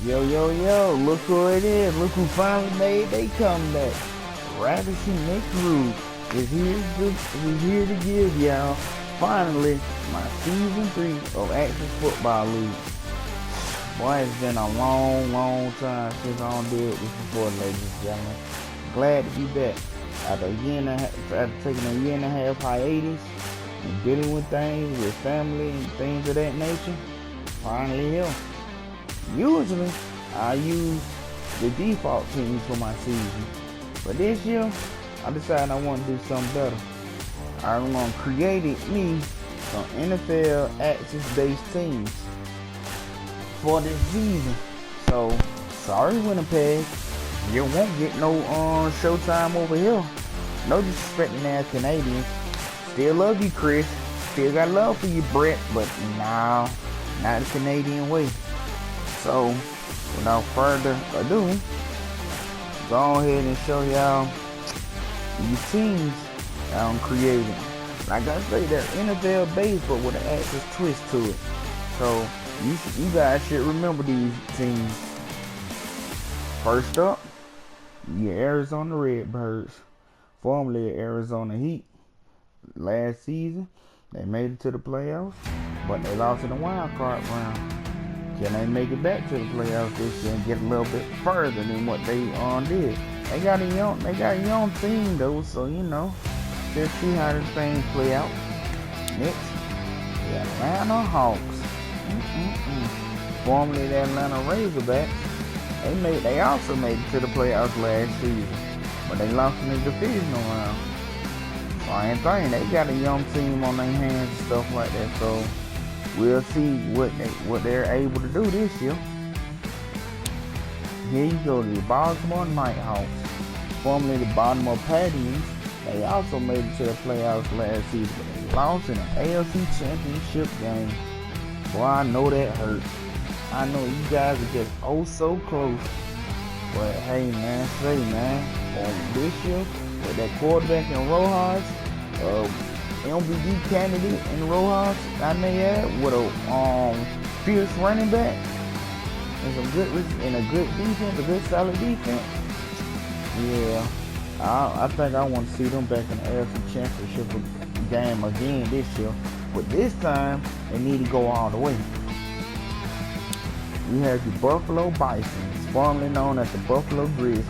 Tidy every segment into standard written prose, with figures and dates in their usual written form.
Yo, yo, yo, look who it is. Look who finally made they comeback. Ravishing Nick Rude is here to give y'all, finally, my Season 3 of Access Football League. Boy, it's been a long time since I did this before, ladies and gentlemen. Glad to be back. After taking a year and a half hiatus and dealing with things with family and things of that nature, finally here. Usually, I use the default teams for my season, but this year, I decided I want to do something better. I'm going to create me some NFL access-based teams for this season. So, sorry Winnipeg, you won't get no showtime over here. No disrespecting our Canadians. Still love you, Chris. Still got love for you, Brett, but nah, not the Canadian way. So, without further ado, go ahead and show y'all these teams that I'm creating. Like I say, they're NFL based, but with an access twist to it. So, you guys should remember these teams. First up, your Arizona Redbirds, formerly Arizona Heat. Last season, they made it to the playoffs, but they lost in the wild card round. Can they make it back to the playoffs this year and get a little bit further than what they did? They got a young team though, so you know, let's see how this thing play out. Next, the Atlanta Hawks. Formerly the Atlanta Razorbacks. They also made it to the playoffs last season, but they lost in the divisional round. Same thing, they got a young team on their hands and stuff like that, so we'll see what they're able to do this year. Here you go, the Baltimore Nighthawks, formerly the Baltimore Patriots. They also made it to the playoffs last season, but they lost in an AFC Championship game. Boy, I know that hurt. I know you guys are just oh so close. But hey man, this year, with that quarterback in Rojas, MVP candidate in Rojas, I may add, with a fierce running back and a good defense, a good solid defense. Yeah, I think I want to see them back in the AFC Championship game again this year. But this time, they need to go all the way. We have the Buffalo Bisons, formerly known as the Buffalo Grizzlies.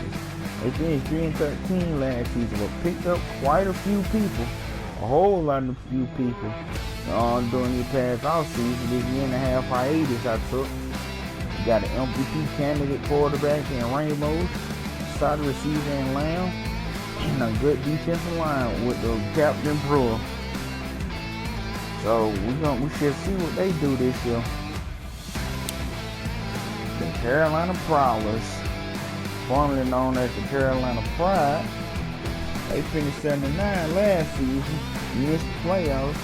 They finished 3-13 last season, but picked up quite a few people, a whole lot of few people during the past offseason. This year and a half hiatus I took. We got an MVP candidate quarterback in Ramos, solid receiver in Lamb, and a good defensive line with the Captain Brewer. So we should see what they do this year. The Carolina Prowlers, formerly known as the Carolina Pride, they finished 79 last season, missed the playoffs.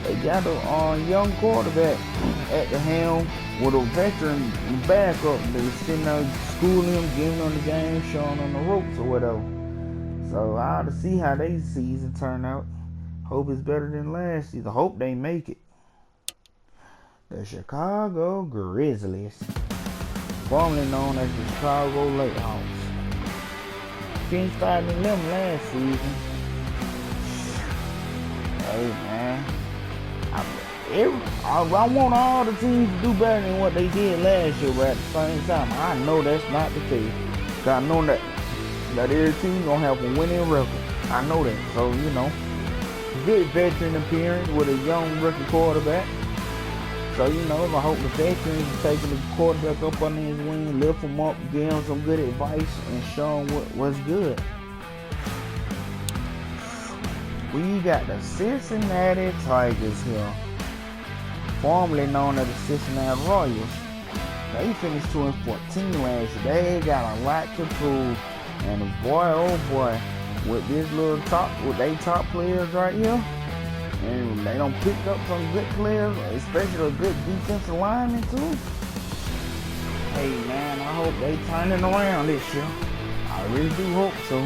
They got a young quarterback at the helm with a veteran backup. They sitting there schooling him, giving him the game, showing on the ropes or whatever. So I ought to see how their season turn out. Hope it's better than last season. Hope they make it. The Chicago Grizzlies, formerly known as the Chicago Lakehawks, finished 5-11 last season. Hey man, I want all the teams to do better than what they did last year, but at the same time, I know that's not the case. Cause I know that every team gonna have a winning record. I know that, so you know. Good veteran appearance with a young rookie quarterback. So, you know, I hope the veterans are taking the quarterback up under his wing, lift him up, give him some good advice, and show him what's good. We got the Cincinnati Tigers here, formerly known as the Cincinnati Royals. They finished 2-14 last year. They got a lot to prove. And boy, oh boy, with they top players right here, and they don't pick up some good players, especially a good defensive lineman too. Hey man, I hope they turn it around this year. I really do hope so.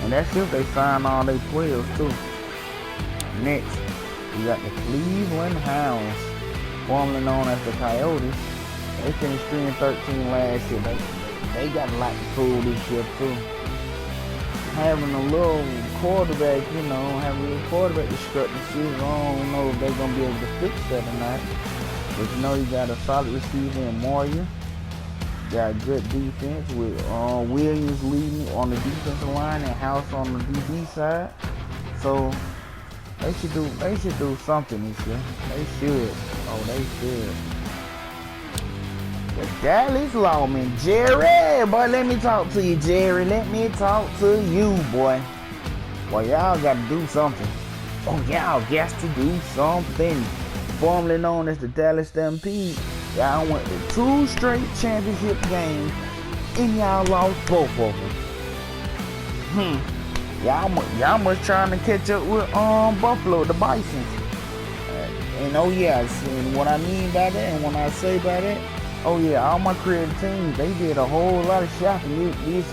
And that's if they sign all their players too. Next, we got the Cleveland Hounds, formerly known as the Coyotes. They finished 3-13 last year. They got a lot to prove this year too. Having a little quarterback, you know, having a little quarterback to strut the season. I don't know if they're gonna be able to fix that or not. But you know, you got a solid receiver in Moyer. Got good defense with Williams leading on the defensive line and House on the DB side. So they should do something this year. They should. Oh, they should. The Dallas Lawman, Jerry, boy, let me talk to you, Jerry. Let me talk to you, boy. Boy, y'all got to do something. Oh, y'all got to do something. Formerly known as the Dallas Stampede, y'all went to 2 straight championship games, and y'all lost both of them. Y'all must trying to catch up with Buffalo, the Bisons. And oh yeah, and what I mean by that, and when I say by that, oh yeah, all my creative teams, they did a whole lot of shopping this year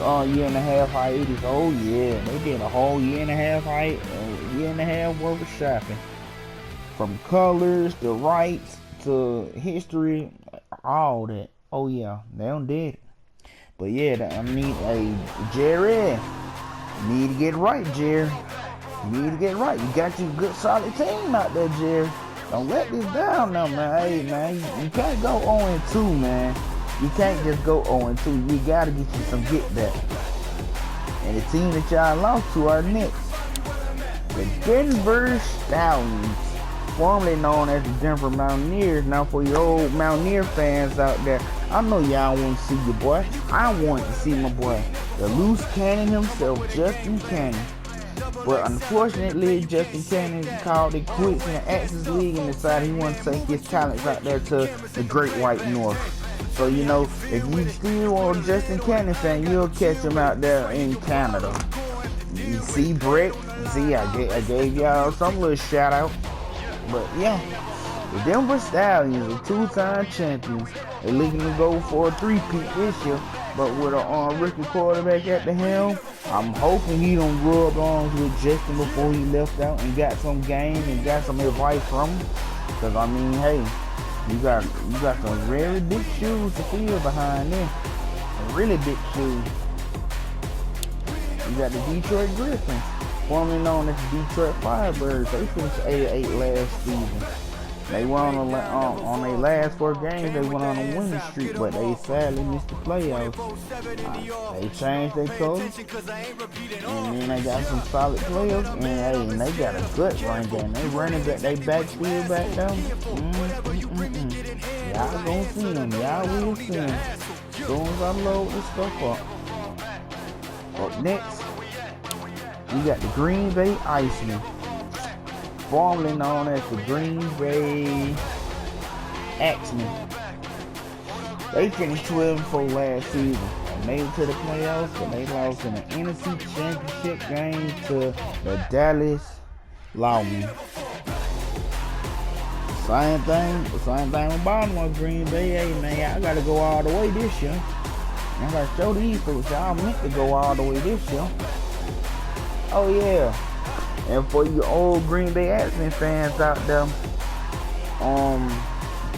and a half hiatus. Oh yeah, they did a whole year and a half worth of shopping. From colors to rights to history, all that. Oh yeah, they done did it. But yeah, I mean, hey, Jerry, you need to get right, Jerry. You need to get right. You got your good solid team out there, Jerry. Don't let this down now, man. Hey, man, you can't go 0-2, man. You can't just go 0-2. You gotta get you some get back. And the team that y'all lost to are next. The Denver Stallions, formerly known as the Denver Mountaineers. Now, for your old Mountaineer fans out there, I know y'all want to see your boy. I want to see my boy, the loose cannon himself, Justin Cannon. But unfortunately, Justin Cannon called it quits in the Axis League and decided he wanted to take his talents out there to the Great White North. So, you know, if you still are a Justin Cannon fan, you'll catch him out there in Canada. You see Brett, see, I gave y'all some little shout out. But yeah, the Denver Stallions are 2-time champions. They're looking to go for a 3-peat this year. But with a rookie quarterback at the helm, I'm hoping he don't rub arms with Justin before he left out and got some game and got some advice from him. Because I mean, hey, you got some very big shoes to fill behind them. Some really big shoes. You got the Detroit Griffins, formerly known as the Detroit Firebirds. They finished 8-8 last season. They went on their last 4 games. They went on a winning streak, but they sadly missed the playoffs. They changed their coach, and then they got some solid players, and they got a good run game. They running back, they backfield back down. Y'all gonna see them. Y'all will see them. As soon as I load this stuff up. Up next, we got the Green Bay Icemen, formerly known as the Green Bay Axemen. They finished 12-4 last season and made it to the playoffs, but they lost in the NFC Championship game to the Dallas Lawmen. Same thing with Baltimore, Green Bay. Hey man, I gotta go all the way this year. I gotta show these folks y'all meant to go all the way this year. Oh yeah. And for you old Green Bay Axemen fans out there,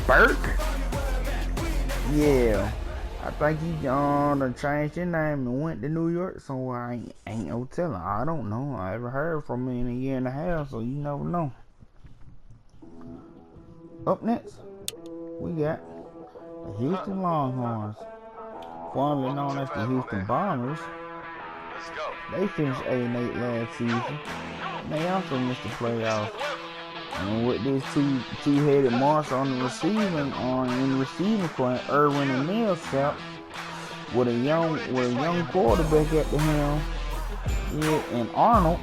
Burke, yeah, I think he done changed his name and went to New York somewhere. Ain't no telling. I don't know. I haven't heard from him in a year and a half, so you never know. Up next, we got the Houston Longhorns, formerly known as the Houston Bombers. They finished 8-8 last season. They also missed the playoffs. And with this two-headed monster on the receiving point, Irwin and Millsap, with a young quarterback at the helm, yeah, and Arnold,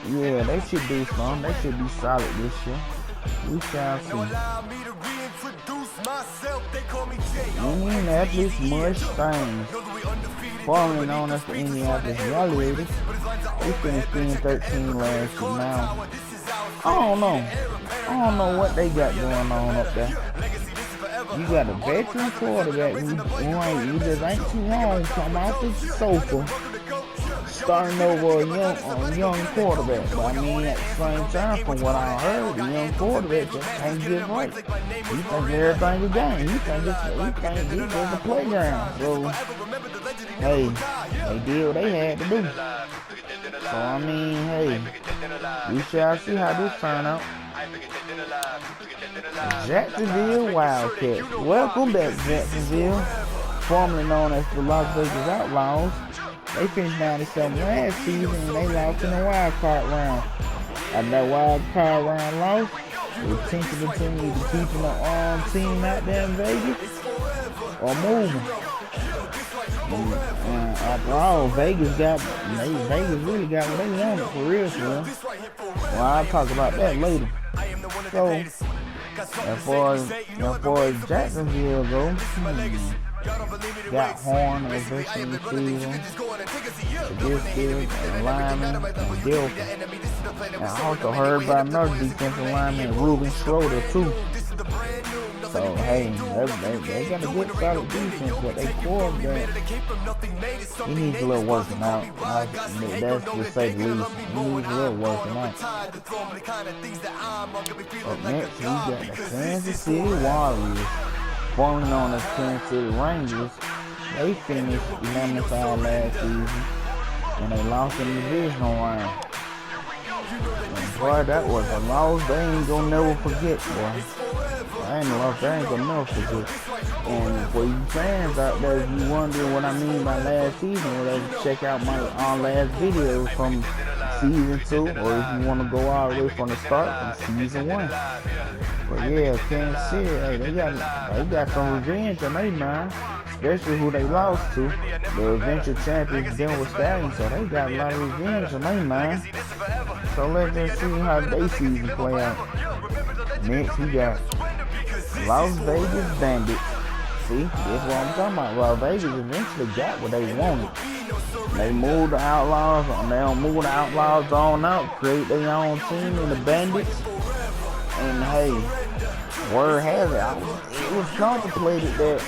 yeah, they should do something. They should be solid this year. We shall see. Indianapolis Mustangs, formerly known as the Indianapolis Gladiators, they finished 3-13 last year. Now, I don't know what they got going on up there. You got a veteran quarterback who just ain't too long come off the sofa, starting over a young quarterback. But I mean, at the same time, from what I heard, the young quarterback just can't get right. He think everything's a game. He think it's just a playground. So, hey, they did what they had to do. So, I mean, hey, we shall see how this turn out. Jacksonville Wildcats. Welcome back, Jacksonville. Formerly known as the Las Vegas Outlaws. They finished 97 last season and they lost in the wild card round. After that wild card round loss, the intention between either keeping the team out there in Vegas or moving. And after all, Vegas really got what they wanted for real. Well, I'll talk about that later. So, as far as Jacksonville goes, got Horn as veteran receiver, Trubisky, lineman, and Delta. And I also heard about another defensive lineman, Ruben Schroeder, too. So, hey, they got a good solid defense, but they quarterback, he needs a little working out. That's to say the least. He needs a little working out. Up next, we got the Kansas City Warriors, formerly known as Kansas City Rangers. They finished 11-5 last season, and they lost in the divisional round. And boy, that was a loss they ain't gonna never forget, boy. They ain't gonna never forget. And for you fans out there, if you wondering what I mean by last season, well, check out my last video from season 2, or if you want to go all the way from the start, from season 1. But yeah, Kansas City, hey, they got some revenge on their mind, especially who they lost to, the eventual champions Denver Stallions. So they got a lot of revenge on their mind. So let's just see how they season play out. Next, we got Las Vegas Bandits. See, that's what I'm talking about. Las Vegas eventually got what they wanted. They moved the Outlaws, they don't move the Outlaws on out, create their own team in the Bandits. And hey, word has it, it was contemplated that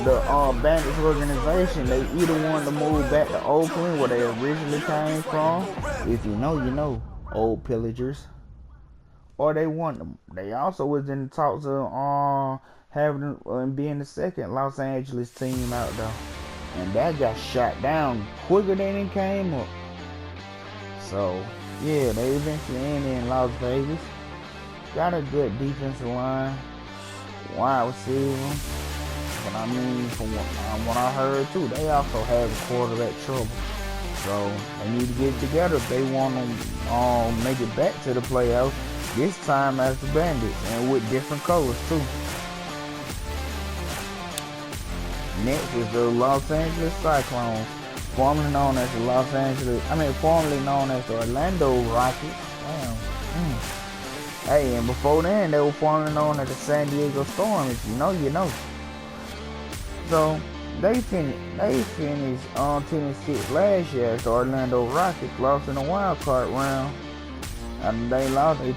the Bandits organization, they either wanted to move back to Oakland, where they originally came from. If you know, you know, old pillagers. Or they also was in the talks of having and being the second Los Angeles team out there, and that got shot down quicker than it came up. So yeah, they eventually ended in Las Vegas. Got a good defensive line, wide receiver, but I mean, from what I heard too, they also have a quarterback trouble. So they need to get it together if they want to make it back to the playoffs. This time as the Bandits, and with different colors too. Next is the Los Angeles Cyclones, formerly known as the Orlando Rockets. Damn. Hey, and before then, they were formerly known as the San Diego Storm. If you know, you know. So they finished 10-6 last year as the Orlando Rockets, lost in the wild card round. And they lost, they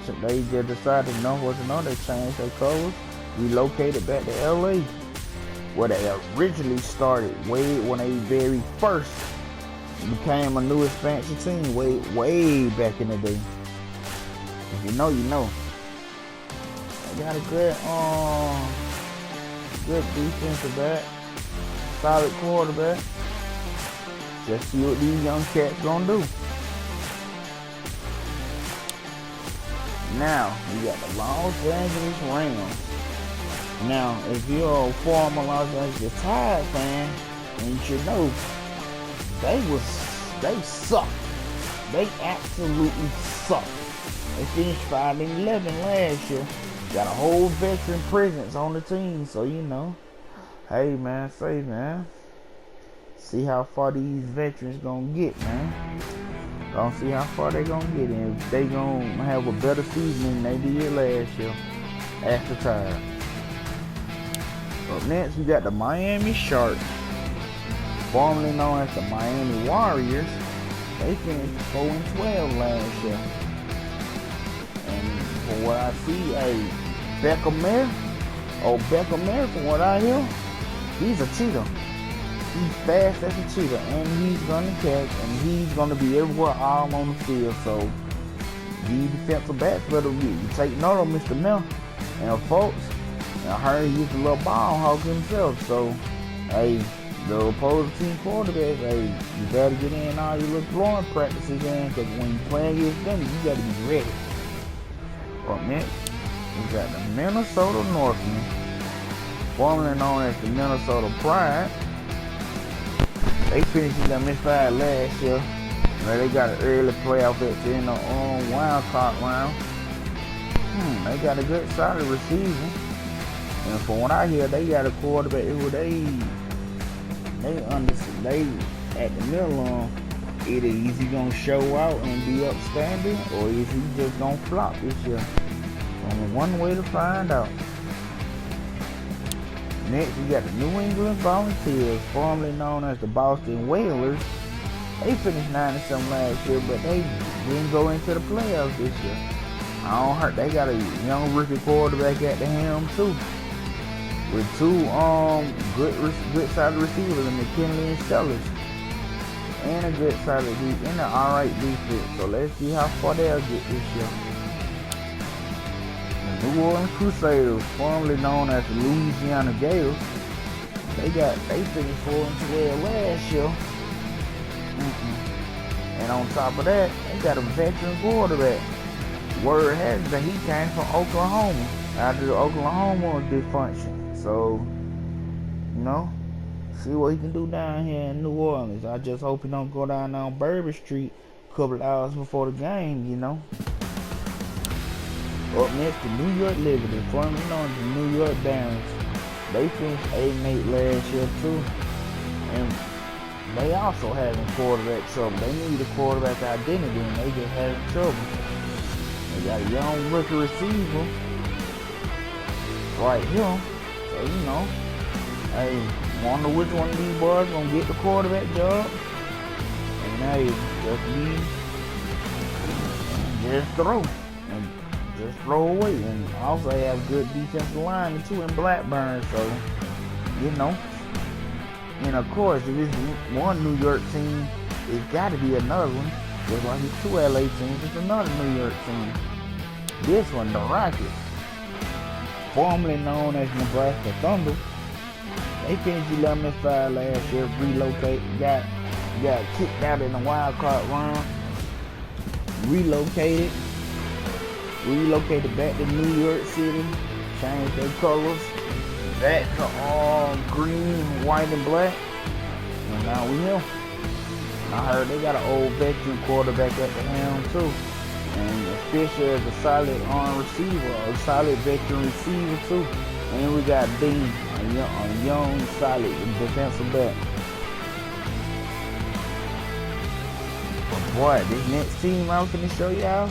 just decided, you know what to know, they changed their colors, relocated back to LA, where they originally started, when they very first became a new expansion team, way back in the day. If you know, you know. They got a good defensive back, solid quarterback. Just see what these young cats gonna do. Now, we got the Los Angeles Rams. Now, if you're a former Los Angeles Tide fan, then you should know they suck. They absolutely suck. They finished 5-11 last year. Got a whole veteran presence on the team, so you know. Hey man, see how far these veterans gonna get, man. Gonna see how far they gonna get, and if they gonna have a better season than they did last year after time. Up next, we got the Miami Sharks, formerly known as the Miami Warriors. They finished 4-12 last year. And from what I see, Beckham, from what I hear, he's a cheater. He's fast as a cheetah, and he's gonna catch, and he's gonna be everywhere all on the field. So these defensive backs better take note of Mr. Miller. And folks, I heard he's a little ball hawk himself. So hey, the opposing team quarterbacks, hey, you better get in all your little throwing practices in, because when you play against them, you gotta be ready. Up next, we got the Minnesota Northmen, formerly known as the Minnesota Pride. They finished 11-5 last year. Now they got an early playoff exit in the wild card round. They got a good solid receiver. And from what I hear, they got a quarterback who they at the middle on. Either is he gonna show out and be upstanding, or is he just gonna flop this year? Only one way to find out. Next, we got the New England Volunteers, formerly known as the Boston Whalers. They finished 9-7 last year, but they didn't go into the playoffs this year. I don't hurt. They got a young rookie quarterback at the helm too, with two good solid receivers in McKinley and Sellers, and a good solid and an alright defense. So let's see how far they'll get this year. The New Orleans Crusaders, formerly known as the Louisiana Gators, they finished 4-12 last year. And on top of that, they got a veteran quarterback. Word has it that he came from Oklahoma, after the Oklahoma dysfunction. So, see what he can do down here in New Orleans. I just hope he don't go down on Bourbon Street a couple of hours before the game, Up next, the New York Liberty, formerly known as the New York Downs. They finished 8-8 last year too. And they also having quarterback trouble. They need a quarterback identity, and they just having trouble. They got a young rookie receiver right here. So, hey, wonder which one of these boys gonna get the quarterback job. And hey, just throw. And just throw away. And also they have good defensive line too in Blackburn. So, and of course, if it's one New York team, it's got to be another one. Just like it's two LA teams, it's another New York team. This one, the Rockets, formerly known as Nebraska Thunder, they finished 11-5 last year, got kicked out in the wild card round, relocated back to New York City, changed their colors back to green, white, and black, and now we here. I heard they got an old veteran quarterback at the helm too, and Fisher is a solid receiver, a solid veteran receiver too, and we got Dean, a young solid defensive back. But boy, this next team I'm gonna show y'all,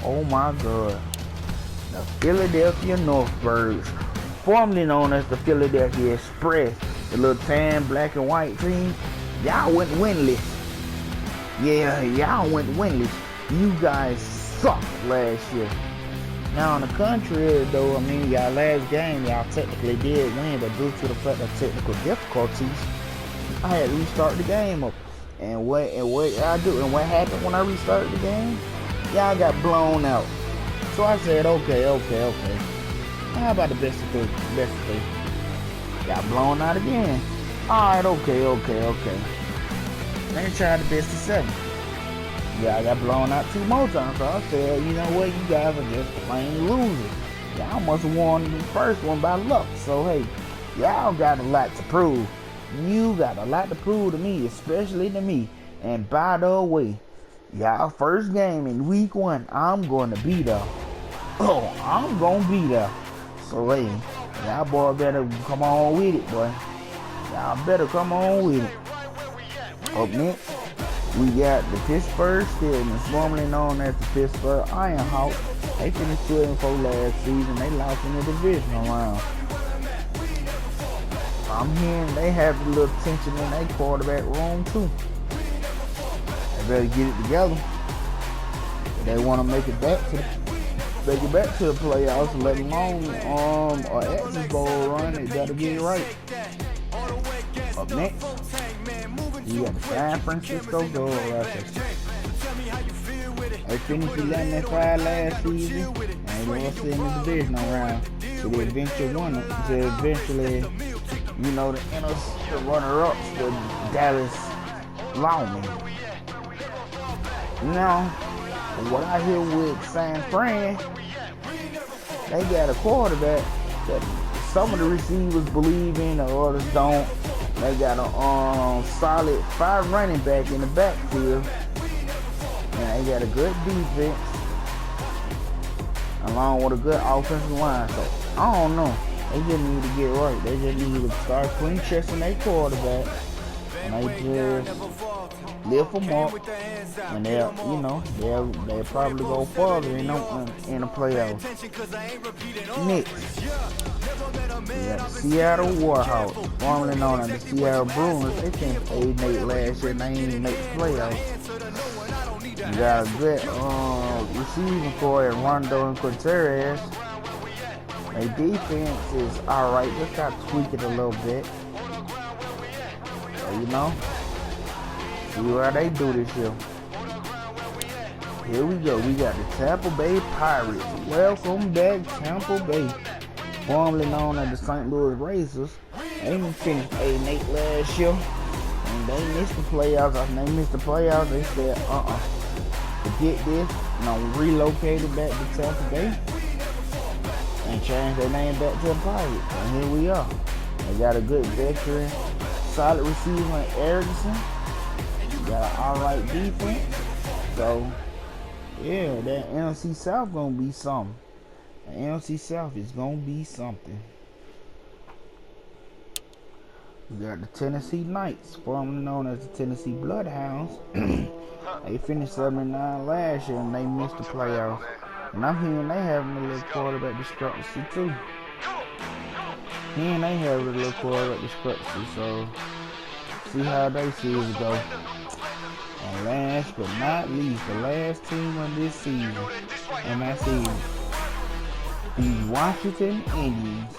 oh my God. The Philadelphia Northbirds, formerly known as the Philadelphia Express, the little tan, black, and white team. Y'all went winless. Yeah, y'all went winless. You guys sucked last year. Now, on the contrary, though, y'all last game, y'all technically did win, but due to the fact of technical difficulties, I had to restart the game up. And what I do, and what happened when I restarted the game? Y'all got blown out. So I said, okay. How about the best of three? Got blown out again. Alright, okay. Let me try the best of 7. Yeah, I got blown out 2 more times. So I said, you know what, you guys are just plain losers. Y'all must have won the first one by luck. So hey, y'all got a lot to prove. You got a lot to prove to me, especially to me. And by the way, y'all first game in week 1, I'm going to be there. I'm going to be there. So hey, y'all boy better come on with it, boy. Y'all better come on with it. Up next, we got the Pittsburgh Steelers, formerly known as the Pittsburgh Ironhawks. They finished 2-4 last season. They lost in the divisional round. I'm hearing they have a little tension in their quarterback room too. They better get it together. If they want to make it back to the playoffs, let alone an Exit Bowl run, they better get it right. Up next, you got the San Francisco Gold Rushers. They finished 11-5 last season, and they lost in the divisional round. So they eventually won it. So eventually, you know, the runner-ups, the Dallas Lawmen. Now, what I hear with San Fran, they got a quarterback that some of the receivers believe in, the others don't. They got a solid 5 running back in the backfield, and they got a good defense along with a good offensive line. So I don't know. They just need to get right. They just need to start putting trust in their quarterback, and they just lift them up, and they'll probably go further in the playoffs. Next, we got the Seattle Warhawks, formerly known as the Seattle Bruins. They finished 8-8 last year, and they ain't make the playoffs. You got a good receiving core in Rondo and Contreras. Their defense is alright, just got to tweak it a little bit. So, you know, see what they do this year. Here we go. We got the Tampa Bay Pirates. Welcome back, Tampa Bay. Formerly known as the St. Louis Racers. They finished 8-8 last year, and they missed the playoffs. After they missed the playoffs, they said, forget this, and I'm relocated back to Tampa Bay and changed their name back to the Pirates. And here we are. They got a good veteran, solid receiver in Erickson. Got an alright defense. So, yeah, that NFC South gonna be something. The NFC South is gonna be something. We got the Tennessee Knights, formerly known as the Tennessee Bloodhounds. They finished 7-9 last year, and they missed the playoffs. And I'm hearing they having a little quarterback discrepancy too. They have a little quarterback discrepancy, so see how they season go. And last but not least, the last team of this season, and that's the Washington Indians,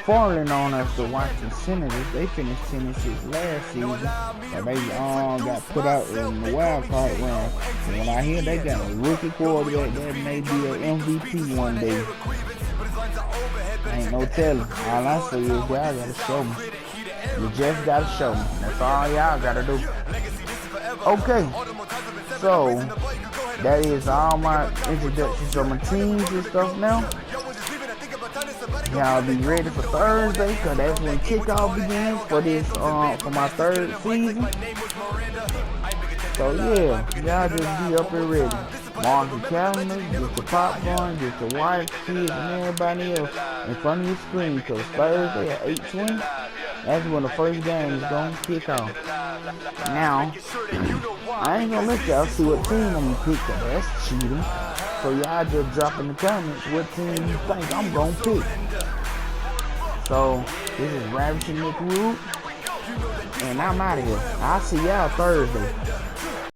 formerly known as the Washington Senators. They finished 10-6 last season, and they got put out in the wild card round. And when I hear they got a rookie quarterback that may be an MVP one day, ain't no telling. All I say is y'all gotta show me. You just gotta show me. That's all y'all gotta do. Okay, so that is all my introductions of my teams and stuff now. Y'all be ready for Thursday, cause that's when kickoff begins for this for my 3rd season. So yeah, y'all just be up and ready. Mark your calendar, get your popcorn, get your wife, kids, and everybody else in front of your screen, cause Thursday at 8:20, that's when the first game is gonna kick off. Now, I ain't gonna let y'all see what team I'm gonna pick, cause that's cheating. So y'all just drop in the comments what team you think I'm gonna pick. So, this is Ravishing Nick Rude, and I'm out of here. I'll see y'all Thursday.